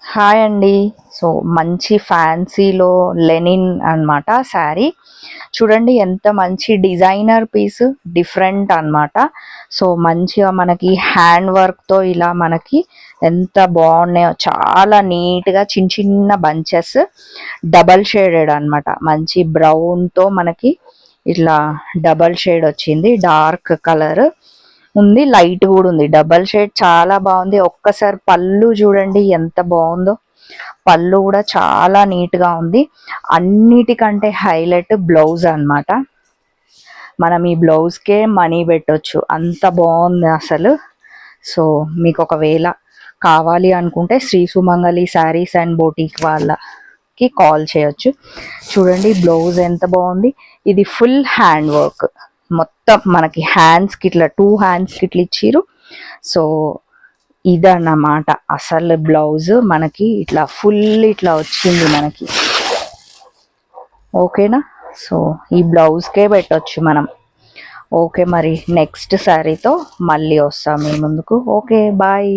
Hi అండి. So మంచి ఫ్యాన్సీలో Lenin అన్నమాట శారీ. చూడండి ఎంత మంచి డిజైనర్ పీస్, డిఫరెంట్ అన్నమాట. సో మంచిగా మనకి హ్యాండ్ వర్క్తో ఇలా మనకి ఎంత బాగున్నాయో, చాలా నీట్గా చిన్న చిన్న బంచెస్, డబల్ షేడెడ్ అన్నమాట. మంచి బ్రౌన్తో మనకి ఇట్లా డబల్ షేడ్ వచ్చింది, డార్క్ కలర్ ఉంది, లైట్ కూడా ఉంది. డబల్ షేడ్ చాలా బాగుంది. ఒక్కసారి పళ్ళు చూడండి ఎంత బాగుందో. పళ్ళు కూడా చాలా నీట్ గా ఉంది. అన్నిటికంటే హైలైట్ బ్లౌజ్ అన్నమాట. మనం ఈ బ్లౌజ్ కే మనీ పెట్టొచ్చు, అంత బాగుంది అసలు. సో మీకు ఒకవేళ కావాలి అనుకుంటే శ్రీ సుమంగళి శారీస్ అండ్ బోటిక్ వాళ్ళకి కాల్ చేయొచ్చు. చూడండి బ్లౌజ్ ఎంత బాగుంది. ఇది ఫుల్ హ్యాండ్ వర్క్, మొత్తం మనకి హ్యాండ్స్కి ఇట్లా 2 హ్యాండ్స్కి ఇట్లా ఇచ్చిర్రు. సో ఇదన్నమాట అసలు బ్లౌజ్ మనకి ఇట్లా ఫుల్ ఇట్లా వచ్చింది మనకి. ఓకేనా? సో ఈ బ్లౌజ్కే పెట్టొచ్చు మనం. ఓకే, మరి నెక్స్ట్ శారీతో మళ్ళీ వస్తాం మీ ముందుకు. Okay, bye.